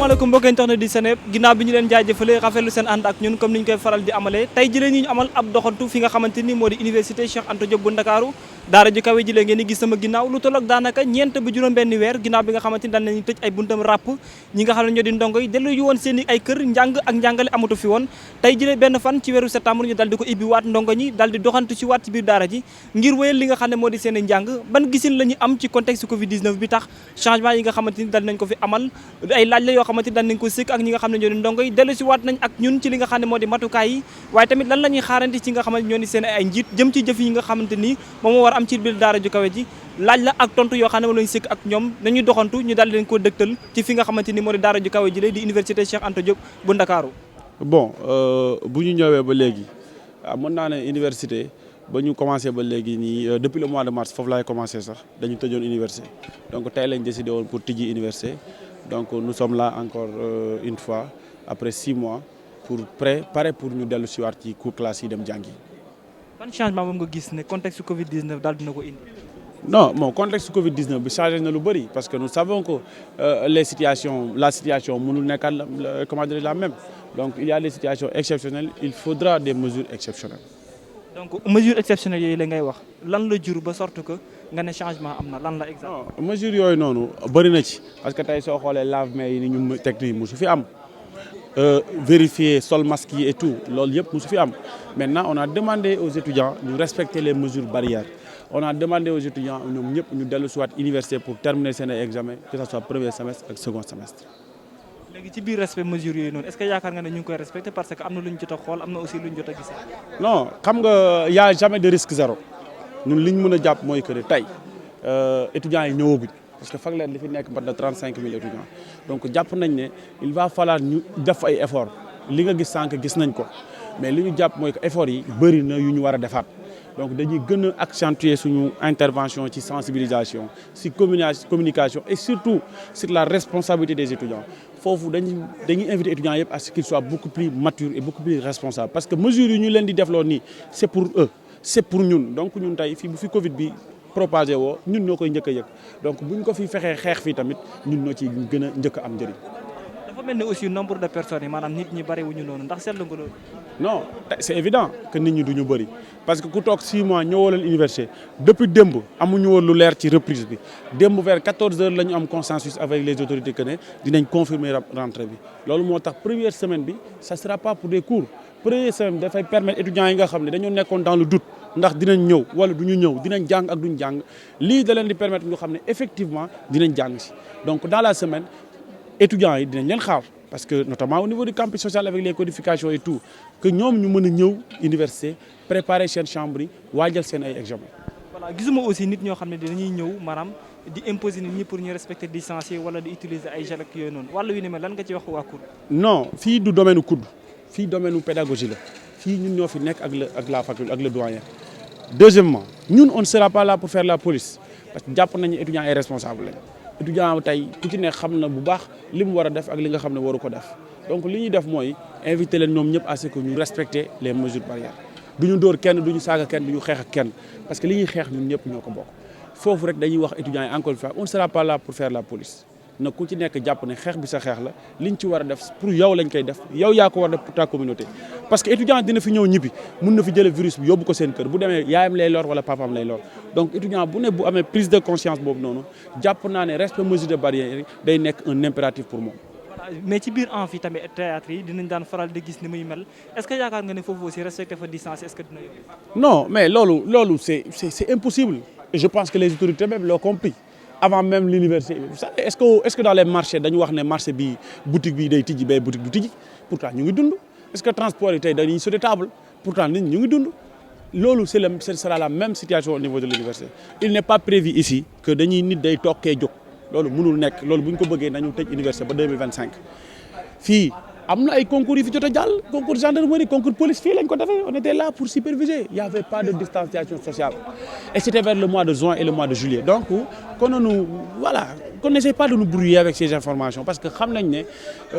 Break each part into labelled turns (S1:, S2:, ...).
S1: asalaamaaleykum mbokk internet di Seneweb ginnaaw bi ñu leen jaajëfalee rafetlu seen ànd ak ñun comme ni ñu koy faral di amalee tey jëlee ñu amal ab doxantu fi nga xamante ni moo di université Cheikh Anta Diop bu Ndakaaru daara ju kawe ji lee ngeen di gis sama ginnaaw lu tolloog daanaka ñeent ba juróom benn weer ginnaaw bi nga xamante ni daan nañu tëj ay buntam ràpp ñi nga xam ne ñoo di ndongo yi dellu yu woon seen i ay kër njàng ak njàngale amatu fi woon tey jëlee benn fan ci weeru septembre ñu dal di ko ibbi waat ndongo ñi dal di doxantu ci waat ci biir daara ji ngir wéyal li nga xam ne moo di seen i njàng ban gisin la ñu am ci contexte Covid 19 bi tax changement yi nga xamante ni dal nañ ko fi amal ay laaj la yoo xamante ni dal nañ ko sëkk ak ñi nga xam ne ñoo di ndongo yi dellu si waat nañ ak ñun ci li nga xam ne moo di matukaay yi waaye tamit lan la ñuy xaarandi ci nga xamante ñoo di seen ay njiit jëm ci jëf yi nga xamante ni moom moo war am ci biir daara ju kawe ji laaj la ak tontu yoo xam ne moom lañu sëkk ak ñoom nañuy doxantu ñu daal di leen ko dëgtal ci fi nga xamante ni moo di daara ju kawe ji lay di université Cheikh Anta Diop bu Ndakaaru.
S2: Bon bu ñu ñëwee ba léegi mën naa ne université ba ñu commencé ba léegi nii depuis le mois de mars foofu laay commencé sax dañu tëjoon université donc tey lañ décidé woon pour tijji université donc nous sommes là encore une fois après 6 mois pour pare pour ñu dellu si waat ci cours classe yi dem jàngi.
S1: ban changement moom nga gis ne contexte Covid 19 daal dina ko indi.
S2: Non, mon contexte Covid-19 bi changé na lu bëri parce que nous savons que la situation mënul nekkaat comment dire la même donc il y a des situations exceptionnelles il faudra des mesures exceptionnelles.
S1: donc mesures exceptionnelles yooyu la ngay wax lan la jur ba sorte que nga ne changement am na lan la exact.
S2: non mesures yooyu noonu bëri na ci parce que tey soo xoolee lave-mains yi ni ñu teg nii mosu fi am vérifier sol masque yi et tout loolu yëpp mosu fi am maintenant on a demandé aux étudiants de respecter les mesures barrières. On a demandé aux étudiants ñoom ñëpp ñu dellu si waat université pour terminer seen examen que ce soit premier semestre ak second semestre.
S1: léegi ci biir respect mesures yooyu noonu est-ce que yaakaar nga ne ñu ngi koy respecté parce que am na lu ñu jot a xool am na aussi lu ñu jot a gisee.
S2: non xam nga y a jamais de risque zéro ñun li ñu mën a jàpp mooy que ne tey étudiants yi ñëwaguñ parce que fag leen li fi nekk mat na 35 000 étudiants donc jàpp nañ ne il va falloir ñu def ay efforts li nga gis sànq gis nañ ko mais li ñu jàpp mooy que efforts yi bëri na yu ñu war a defaat. donc dañuy gën a accentuer suñu intervention ci sensibilisation ci communication et surtout sur la responsabilité des étudiants foofu dañuy inviter étudiants yëpp à ce qu'ils soient beaucoup plus matures et beaucoup plus responsables parce que mesures yi ñu leen di defloo nii c'est pour eux c'est pour ñun donc ñun tey fii bu fi Covid bi propagé woo ñun ñoo koy njëkk a yëg donc bu ñu ko fi fexee xeex fii tamit ñun ñoo ci gën a njëkk a am njëriñ.
S1: dafa mel ni aussi nombre de personnes yi maanaam nit ñi bari wuñu noonu ndax seetlu nga loolu.
S2: non c'est évident que nit ñi duñu bëri parce que ku toog 6 mois ñëwoo leen université depuis démb amuñu woon lu leer ci reprise bi démb vers 14 heures la ñu am consensus avec les autorités que ne dinañ confirmer rentrée bi loolu moo tax première semaine bi ça sera pas pour des cours première semaine dafay permettre étudiants yi nga xam ne dañoo nekkoon dans le doute ndax dinañ ñëw wala duñu ñëw dinañ jàng ak duñ jàng lii da leen di permettre ñu xam ne effectivement dinañ jàng si donc dans la semaine étudiants yi dinañ leen xaar parce que notamment au niveau du campus social avec les codifications et tout que ñoom ñu mën a ñëw université préparer seen chambre yi waajal seen ay examen.
S1: voilà gisuma aussi nit ñoo xam ne dañuy ñëw maanaam di imposer nit ñi pour ñu respecter distance yi wala di utiliser ay gel ak yooyu noonu wàllu yu ne mel lan nga ci wax waa COUD.
S2: non fii du domaine COUD fii domaine pédagogie la fii ñun ñoo fi nekk ak la faculté ak le doyen. deuxièmement ñun on ne sera pas là pour faire la police parce que jàpp nañu étudiants ay responsable lañ. étudiant tey ku ci ne xam na bu baax li mu war a def ak li nga xam ne waru ko def donc li ñuy def mooy inviter leen ñoom ñëpp à ce que ñu respecter les mesures barrières du ñu dóor kenn du ñu saaga kenn du ñu xeex ak kenn parce que li ñuy xeex ñun ñëpp ñoo ko bokk foofu rek dañuy wax étudiants yi encore une fois on ne sera pas là pour faire la police na ku ci nekk jàpp ne xeex bi sa xeex la liñ ci war a def pour yow lañ koy def yow yaa ko war a def pour ta communauté parce que étudiant dina fi ñëw ñibbi mun na fi jële virus bi yóbbu ko seen kër bu demee yaayam lay lor wala papaam lay lor donc étudiant bu ne bu amee prise de conscience boobu noonu jàpp naa ne respect mesure de barrière yi day nekk un impératif pour moom.
S1: voilà mais ci biir amphi tamit théâtre yi dinañ daan faral di gis ni muy mel est-ce que yaakaar nga ne foofu aussi respecter fa distance est-ce que dina yomb.
S2: non mais loolu c'est impossible et je pense que les autorités même l'ont compris. avant même l'université est-ce que dans les marchés dañu wax ne marché bi boutique bi day tijji bay boutique du tijji pourtant ñu ngi dund est-ce que transport yi tey dañuy sauter table pourtant nit ñu ngi dund loolu ce sera la même situation au niveau de l'université il n'est pas prévu ici que dañuy nit day tokkee jóg loolu mënul nekk loolu bu ñu ko bëggee nañu tëj université ba 2025 fii am na ay concours yi fi jot a jàll concours gendarmerie concours police fii lañ ko defee on était là pour superviser il y avait pas de distanciation sociale et c'était vers le mois de juin et le mois de juillet donc qu'on n'essaie pas de nous brouiller avec ces informations parce que xam nañ ne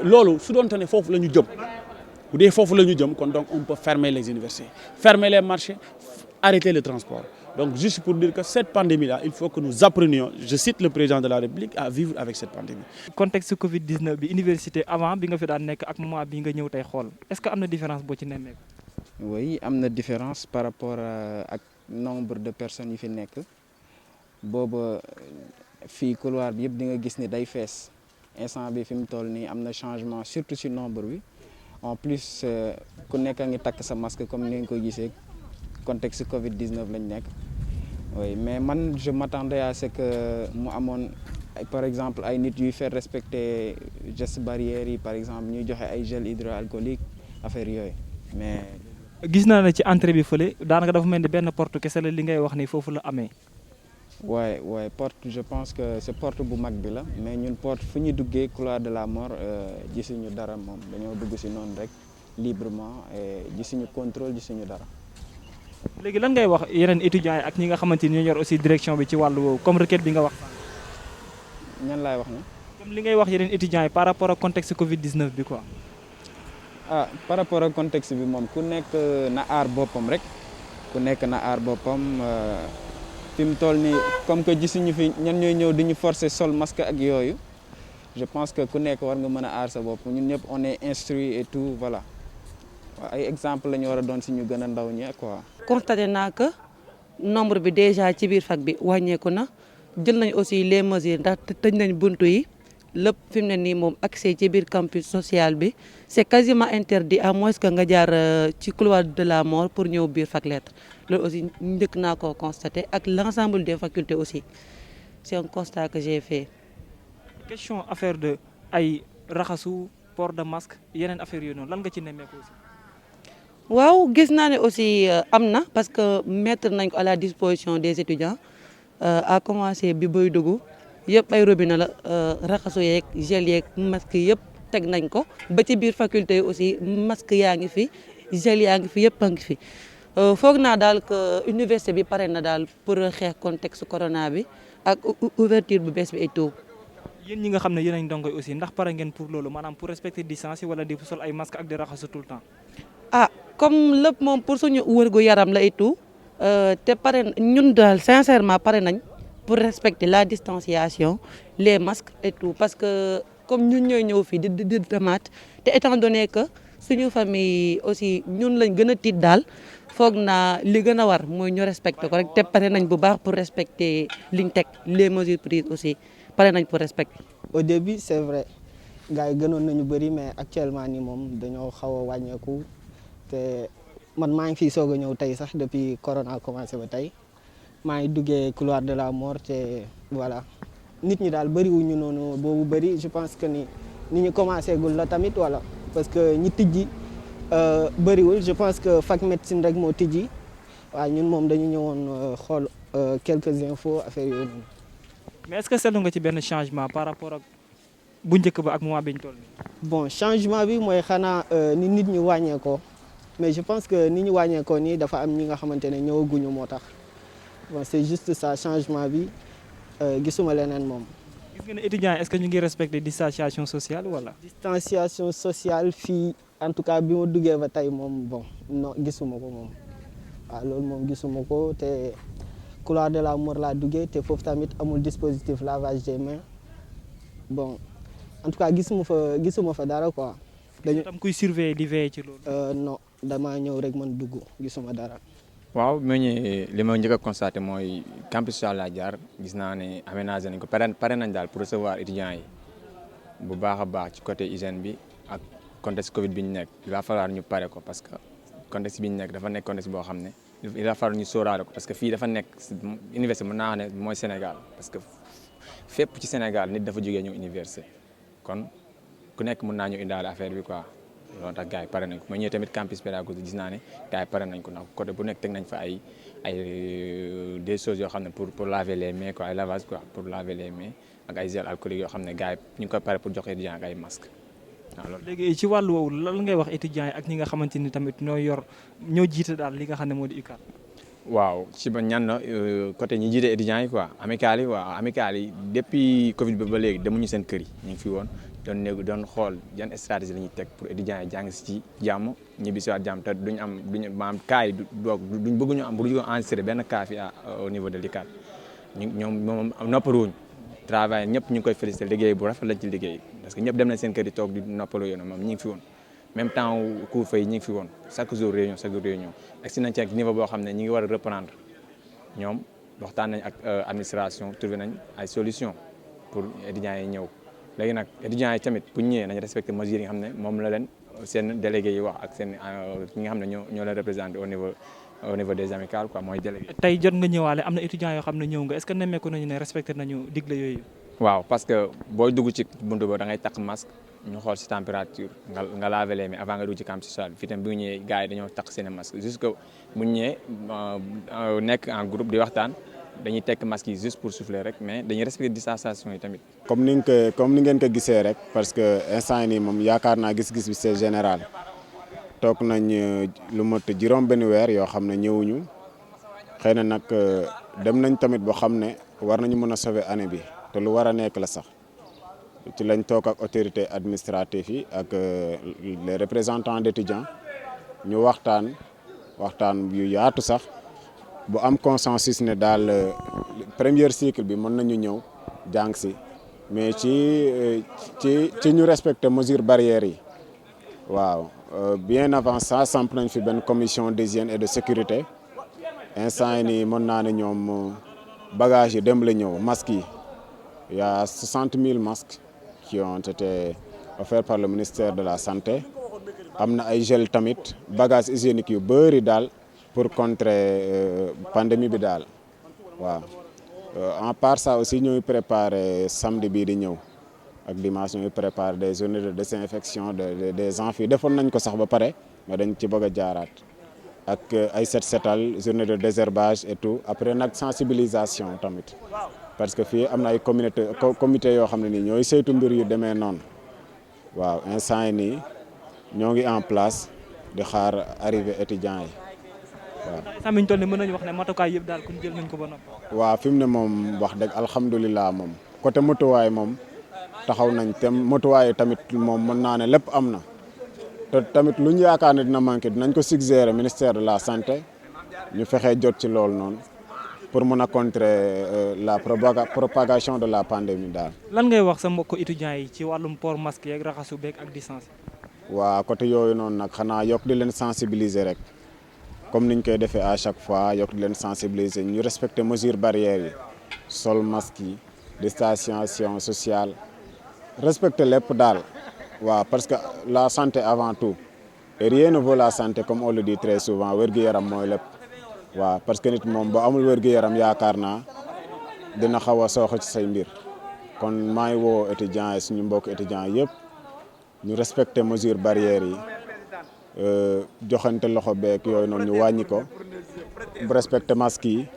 S2: loolu su doonte ne foofu la ñu jëm bu dee foofu la ñu jëm kon donc on peut fermer les universités fermer les marchés arrêter le transport Donc juste pour dire que cette pandémie-là, il faut que nous apprenions, je cite le président de la République, à vivre avec cette pandémie.
S1: contexte Covid 19 bi université avant bi nga fi daan nekk ak moment bi nga ñëw tey xool est-ce que am na différence boo ci nemmeeku.
S3: Oui am na différence par rapport ak nombre de personnes yi fi nekk booba fii couloir bi yëpp di nga gis ni day fees instant bi fi mu toll nii am na changement surtout ci nombre bi en plus ku nekk a ngi takk sa masque comme ni nga ko gisee contexte Covid 19 lañ nekk oui mais man je m'attendais à ce que mu amoon par exemple ay nit yuy faire respecter gestes barrières yi par exemple ñuy joxe ay gel hydroalcoolique affaire yooyu mais.
S1: gis naa ne ci entrée bi fële daanaka dafa mel ni benn porte kese la li ngay wax ni foofu la amee.
S3: waaye porte je pense que c'est porte bu mag bi la mais ñun porte fu ñu duggee couloir de la mort gisuñu dara moom dañoo dugg ci noonu rek librement et gisuñu contrôle gisuñu dara.
S1: léegi lan ngay wax yeneen étudiants yi ak ñi nga xamante ni ñoo yor aussi direction bi ci wàllu woowu comme requête bi nga wax.
S3: ñan laay wax na
S1: comme li ngay wax yeneen étudiants yi par rapport ak contexte Covid 19 bi quoi.
S3: par rapport ak contexte bi moom ku nekk na aar boppam rek ku nekk na aar boppam fi mu toll nii comme que gisuñu fi ñan ñooy ñëw di ñu forcer sol masque ak yooyu je pense que ku nekk war nga mën a aar sa bopp ñun ñëpp on est instruit et tout voilà ay exemple la ñu war a doon si ñu gën a ndaw ñi quoi.
S4: constaté naa que nombre bi déjà ci biir fac bi wàññeeku na jël nañ aussi les mesures ndax tëj nañ buntu yi lépp fi mu ne nii moom accès ci biir campus social bi c'est quasiment interdit à moins que nga jaar ci couloir de la mort pour ñëw biir fac lettres loolu aussi njëkk naa koo constaté ak l'ensemble des facultés aussi c'est un constat que j'ai fait.
S1: question affaire de ay raxasu port de masque yeneen affaire yooyu noonu lan nga ci nemmeeku aussi.
S4: waaw gis naa ne aussi am na parce que mettre nañ ko à la disposition des étudiants à commencer bi bay dugg yëpp ay robinet la raxasu yeeg gel yeeg masque yëpp teg nañ ko ba ci biir faculté yi aussi masque yaa ngi fi gel yaa ngi fi yëpp a ngi fi foog naa daal que université bi pare na daal pour xeex contexte corona bi ak ouverture bu bees bi et tout.
S1: yéen ñi nga xam ne yéen a ndongo aussi ndax pare ngeen pour loolu maanaam pour respecter distance yi wala di sol ay masque ak di raxasu tout le temps.
S4: comme lépp moom pour suñu wërgu yaram la et tout te pare ñun daal sincèrement pare nañ pour respecter la distanciation les masques et tout parce que comme ñun ñooy ñëw fii di demaat te étant donné que suñu famille aussi ñun lañ gën a tiit daal foog naa li gën a war mooy ñu respecter ko rek te pare nañ bu baax pour respecter liñ teg les mesures prises aussi pare nañ pour respecter.
S5: Au début c'est vrai gars yi gënoon nañu bëri mais actuellement ni moom dañoo xaw a wàññeeku. te man maa ngi fii soog a ñëw tey sax depuis corona commencé ba tey maa ngi duggee couloir de la mort te voilà nit ñi daal bëriwuñu noonu boobu bëri je pense que ni ñu commencé gul la tamit voilà parce que ñi tijji bëriwul je pense que fac médecine rek moo tijji waaw ñun moom dañu ñëwoon xool quelques infos affaires yooyu noonu.
S1: mais est-ce que seetlu nga ci benn changement par rapport ak bu njëkk ba ak moment bi ñu toll nii.
S5: bon changement bi mooy xanaa ni nit ñi wàññeekoo. mais je pense que ni ñu wàññeekoo nii dafa am ñi nga xamante ne ñëwaguñu moo tax bon c'est juste ça changement bi gisuma leneen moom.
S1: gis nga ne étudiants est-ce que ñu ngi respecter distanciation sociale wala.
S5: distanciation sociale fii en tout cas bi ma duggee ba tey moom bon non gisuma ko moom waaw loolu moom gisuma ko te couloir de la mort laa duggee te foofu tamit amul dispositif lavage des mains bon en tout cas gisuma fa dara quoi.
S1: dañu tam kuy surveiller di veiller ci loolu.
S5: non damaa ñëw rek man dugg gisuma dara.
S6: waaw bi ma ñëwee li ma njëkk a constaté mooy campus social laa jaar gis naa ne aménagé nañ ko pare nañ daal pour recevoir étudiants yi bu baax a baax ci côté hygiène bi ak contexte Covid bi ñu nekk il va falloir ñu pare ko parce que contexte bi ñu nekk dafa nekk contexte boo xam ne il va falloir ñu sóoraale ko parce que fii dafa nekk université mën naa ne mooy Sénégal parce que fépp ci Sénégal nit dafa jógee ñëw université kon ku nekk mën naa ñu indaale affaire bi quoi. loolu tax gars yi pare nañ ko ma ñëwee tamit campus pédagogique gis naa ne gars yi pare nañ ko ndax côté bu nekk teg nañ fa ay des choses yoo xam ne pour laver les mains quoi ay lavage quoi pour laver les mains ak ay gel alcoolique yoo xam ne gars yi ñu ngi koy pare pour jox étudiants ak ay masques waaw loolu.
S1: léegi ci wàllu woowu lan ngay wax étudiants yi ak ñi nga xamante ni tamit ñoo jiite daal li nga xam ne moo di UCAD.
S6: waaw ci ba ñan na côté ñi jiite étudiants yi quoi amicales yi waaw amicales yi depuis Covid bi ba léegi demuñu seen kër yi ñu ngi fi woon doon xool yan stratégie la ñuy teg pour étudiants yi jàng si ci jàmm ñibbi si waat jàmm te duñ maanaam cas yi duñ bëgg ñu am bu ñu enregistré benn cas fi au niveau de l'ICAD ñoom moom noppaluwuñ travail ñëpp ñu ngi koy félicité liggéey bu rafet lañ ci liggéey parce que ñëpp dem nañ seen kër yi toog di noppalu yoon moom ñu ngi fi woon même temps couvre-feu yi ñu ngi fi woon chaque jour réunion agsi nañ ci ak niveau boo xam ne ñi ngi war a reprendre ñoom waxtaan nañ ak administration trouvé nañ ay solution pour étudiants yi ñëw léegi nag étudiants yi tamit bu ñu ñëwee nañ respecté mesures yi nga xam ne moom la leen seen délégué yi wax ak seen ñi nga xam ne ñoo leen représenté au niveau des amicales quoi mooy délégué.
S1: tey jot nga ñëwaale am na étudiants yoo xam ne ñëw nga est-ce que nemmeeku nañu ne respecté nañu digle yooyu.
S6: waaw parce que booy dugg ci buntu ba da ngay takk masque ñu xool si température nga laver les mains avant nga dugg ci campus social bi fii tamit bu ñu ñëwee gars yi dañoo takk seen masque jusque bu ñu ñëwee nekk en groupe di waxtaan dañuy tekk masque yi juste pour souffler rek mais dañuy respecter distanciation yi tamit.
S2: comme ni ngeen ko gisee rek parce que instant nii moom yaakaar naa gis-gis bi c'est général toog nañ lu mot juróom benn weer yoo xam ne ñëwuñu xëy na nag dem nañ tamit boo xam ne war nañu mën a sauver année bi te lu war a nekk la sax ci lañ toog ak autorité administrative yi ak les représentants d'étudiants ñu waxtaan yu yaatu sax bu am consensus ne daal premier cycle bi mën nañu ñëw jàng si mais ci ñu respecter mesures barrières yi waaw bien avant ça samp nañ fi benn commission d'hygiène et de sécurité instant yi nii mën naa ne ñoom bagages yi dem la ñëw masques yi il y a 60 000 masques qui ont été offerts par le ministère de la santé am na ay gel tamit bagages hygiéniques yu bëri daal pour contrer pandémie bi daal waaw en part ça aussi ñooy préparer samedi bii di ñëw ak dimanche ñooy préparer des journées de désinfection des amphis defoon nañ ko sax ba pare mais dañ ci bëgg a jaaraat ak ay setal journée de désherbage et tout après nag sensibilisation tamit parce que fii am na ay comité yoo xam ne nii ñooy saytu mbir yu demee noonu waaw instant yi nii ñoo ngi en place di xaar arrivée étudiants yi waaw.
S1: instant bi ñu toll nii mën nañu wax ne matukaay yëpp daal kon jël nañ ko ba noppi.
S2: waaw fi mu ne moom wax dëgg alhamdulilah moom côté motuwaay moom taxaw nañ te motuwaay tamit moom mën naa ne lépp am na te tamit lu ñu yaakaar ne dina manqué dinañ ko suggérer ministère de la santé ñu fexee jot ci loolu noonu pour mën a contrer la propagation de la pandémie daal.
S1: lan ngay wax sa mbokku étudiants yi ci wàllum port masque yeeg raxasu beeg ak distance.
S2: waa côté yooyu noonu nag xanaa yokk di leen sensibiliser rek comme niñ koy defee à chaque fois yokk di leen sensibiliser ñu respecter mesures barrières yi sol masque yi distanciation sociale respecter lépp daal waaw parce que la santé avant tout et rien ne vaut la santé comme on le dit très souvent wér-gu-yaram mooy lépp waaw parce que nit moom ba amul wér-gu-yaram yaakaar naa dina xaw a sooxe ci say mbir kon maa ngi woo étudiants yi suñu mbokk étudiants yëpp ñu respecter mesures barrières yi joxante loxo beeg yooyu noonu ñu wàññi ko respecter masque yi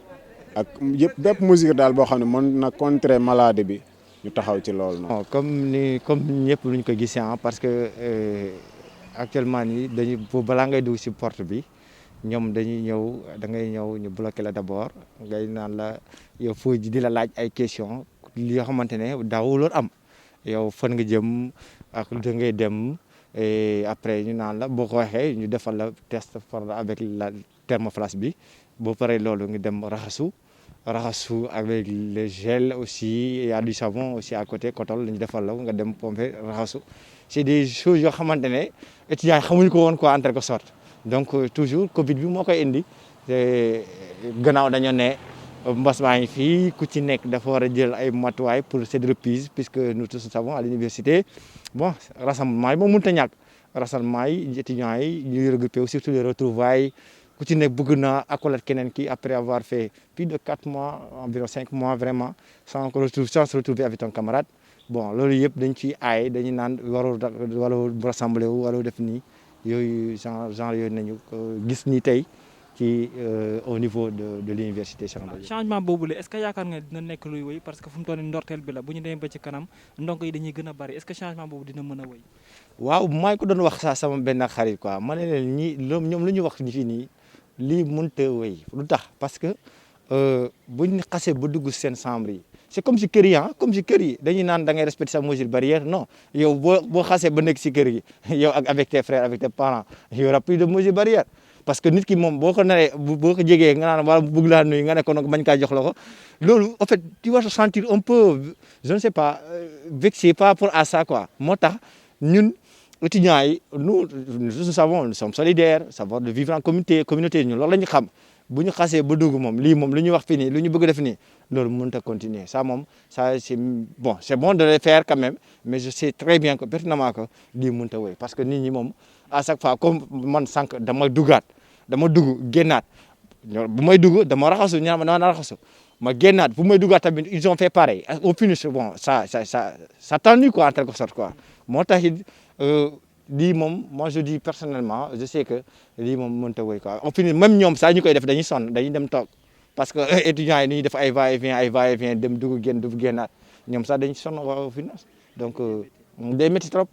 S2: ak yëpp bépp mesure daal boo xam ne mën na contrer maladie bi ñu taxaw ci loolu noonu.
S7: comme ñëpp luñ ko gisee parce que actuellement nii dañuy balaa ngay dugg ci porte bi ñoom dañuy ñëw da ngay ñëw ñu bloqué la d'abord ngay naan la yow foo di la laaj ay questions li nga xamante ne daawuloon am yow fan nga jëm ak da ngay dem et après ñu naan la boo ko waxee ñu defal la test avec la thermoflash bi boo paree loolu nga dem raxasu avec le gel aussi il y a du savon aussi à côté kotol la ñu defal la nga dem pomper raxasu c'est des choses yoo xamante ne étudiants yi xamuñu ko woon quoi en quelque sorte donc toujours Covid bi moo koy indi gannaaw dañoo ne mbas maa ngi fii ku ci nekk dafa war a jël ay matuwaay pour cette reprise puisque nous tous savons à l'université bon rassemblement yi moom mënut a ñàkk rassemblement yi étudiants yi ñuy regroupé aussi surtout les retrouvailles ku ci nekk bëgg naa accolade keneen ki après avoir fait plus de 4 mois environ 5 mois vraiment sans se retrouver avec ton camarade bon loolu yëpp dañ ciy aaye dañuy naan waroo rassembler wu waroo def nii yooyu genre yooyu nañu gis ni tey ci au niveau de l'université Cheikh Anta Diop.
S1: changement boobu la est-ce que yaakaar nga dina nekk luy wéy parce que fu mu toll nii ndorteel bi la bu ñu demee ba ci kanam ndongo yi dañuy gën a bari est-ce que changement boobu dina mën a wéy.
S7: waaw maa ngi ko doon wax sax sama benn xarit quoi ma ne leen ñoom lu ñu wax fii nii lii mënut a wéy lu tax parce que buñ xasee ba dugg seen chambre yi c'est comme si kër yi comme si kër yi dañuy naan da ngay respecter sa mesure barrière non yow boo xasee ba nekk si kër gi yow ak avec tes frères avec tes parents il y aura plus de mesure barrière parce que nit ki moom boo ko naree boo ko jegee nga naan wala bëgg laa nuyu nga ne ko nag bañ kaa jox la ko loolu en fait tu vas te sentir un peu je ne sais pas vexé par rapport à ça quoi moo tax ñun étudiants yi nous savons nous sommes solidaires savoir de vivre en communauté ñun loolu la ñu xam bu ñu xasee ba dugg moom lii moom lu ñu wax fii nii lu ñu bëgg def nii loolu mënut a continuer ça moom ça c'est bon c'est bon de le faire quand même mais je sais très bien que pertinemment que lii mënut a wéy parce que nit ñi moom à chaque fois comme man sànq dama dugg génnaat bu may dugg dama raxasu ñu naan ma raxasu ma génnaat bu may duggaat tamit ils ont fait pareil au finish bon ça tendu quoi en quelque sorte quoi moo tax it lii moom moi je dis personnellement je sais que lii moom mënut a wéy quoi au finish même ñoom saa ñu koy def dañuy sonn dañuy dem toog parce que étudiants yi dañuy def ay va-et-vient dem dugg génnaat ñoom sax dañuy sonn au finish donc day métti trop.